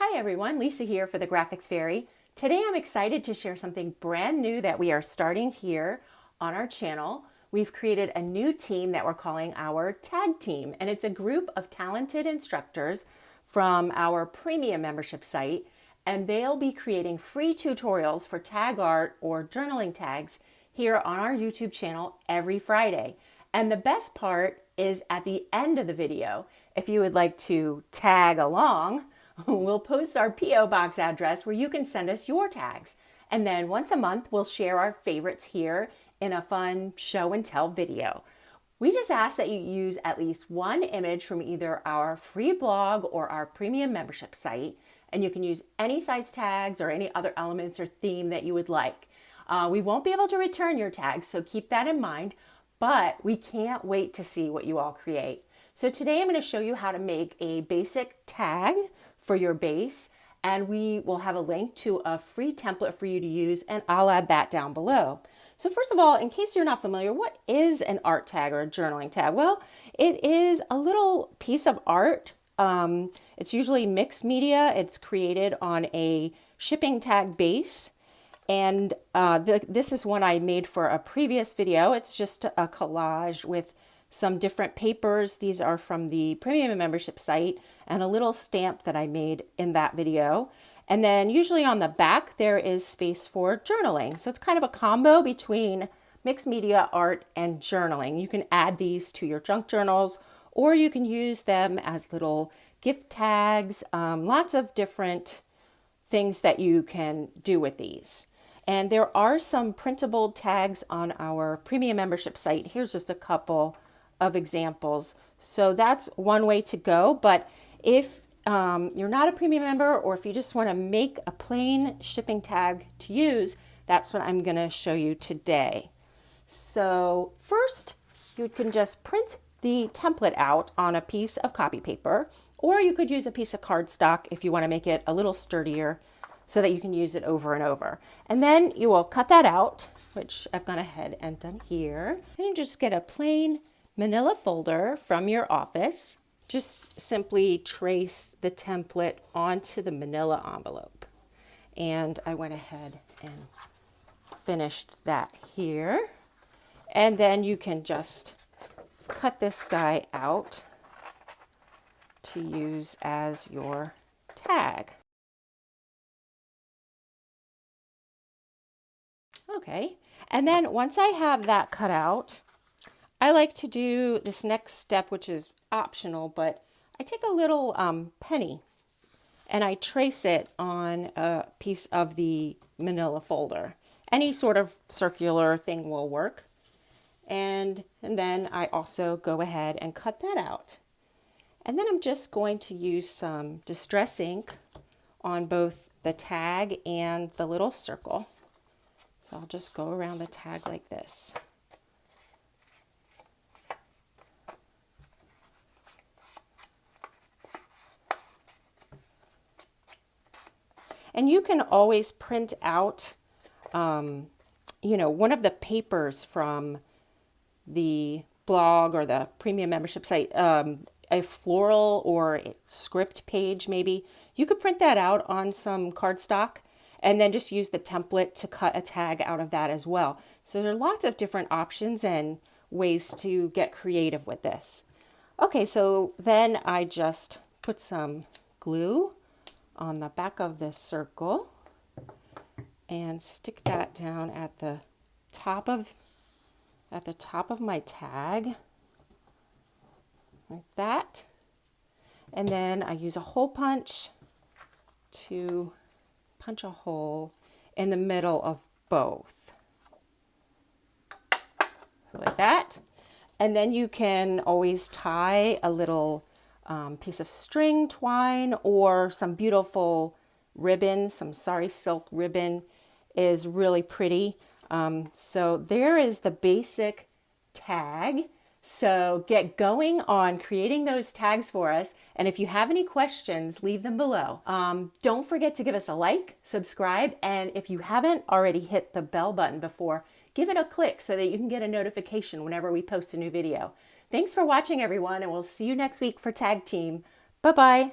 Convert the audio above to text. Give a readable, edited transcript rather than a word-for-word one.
Hi everyone, Lisa here for the Graphics Fairy. Today I'm excited to share something brand new that we are starting here on our channel. We've created a new team that we're calling our Tag Team, and it's a group of talented instructors from our premium membership site, and they'll be creating free tutorials for tag art or journaling tags here on our YouTube channel every Friday. And the best part is at the end of the video, if you would like to tag along, we'll post our P.O. box address where you can send us your tags. And then once a month, we'll share our favorites here in a fun show and tell video. We just ask that you use at least one image from either our free blog or our premium membership site. And you can use any size tags or any other elements or theme that you would like. We won't be able to return your tags, so keep that in mind, but we can't wait to see what you all create. So today I'm going to show you how to make a basic tag for your base, and we will have a link to a free template for you to use, and I'll add that down below. So first of all, in case you're not familiar, what is an art tag or a journaling tag? Well, it is a little piece of art. It's usually mixed media. It's created on a shipping tag base. And this is one I made for a previous video. It's just a collage with some different papers. These are from the premium membership site, and a little stamp that I made in that video. And then usually on the back, there is space for journaling. So it's kind of a combo between mixed media art and journaling. You can add these to your junk journals, or you can use them as little gift tags, lots of different things that you can do with these. And there are some printable tags on our premium membership site. Here's just a couple of examples. So that's one way to go. But if you're not a premium member, or if you just want to make a plain shipping tag to use, that's what I'm going to show you today. So first, you can just print the template out on a piece of copy paper, or you could use a piece of cardstock if you want to make it a little sturdier so that you can use it over and over. And then you will cut that out, which I've gone ahead and done here. And you just get a plain manila folder from your office. Just simply trace the template onto the manila envelope. And I went ahead and finished that here. And then you can just cut this guy out to use as your tag. Okay, and then once I have that cut out, I like to do this next step, which is optional, but I take a little penny and I trace it on a piece of the manila folder. Any sort of circular thing will work. And then I also go ahead and cut that out. And then I'm just going to use some distress ink on both the tag and the little circle. So I'll just go around the tag like this. And you can always print out, one of the papers from the blog or the premium membership site, a floral or a script page maybe. You could print that out on some cardstock and then just use the template to cut a tag out of that as well. So there are lots of different options and ways to get creative with this. Okay, so then I just put some glue on the back of this circle and stick that down at the top of my tag, like that. And then I use a hole punch to punch a hole in the middle of both. So like that. And then you can always tie a little piece of string twine or some beautiful ribbon. Some sari silk ribbon is really pretty. So there is the basic tag. So get going on creating those tags for us. And if you have any questions, leave them below. Don't forget to give us a like, subscribe, and if you haven't already hit the bell button before, give it a click so that you can get a notification whenever we post a new video. Thanks for watching, everyone, and we'll see you next week for Tag Team. Bye-bye.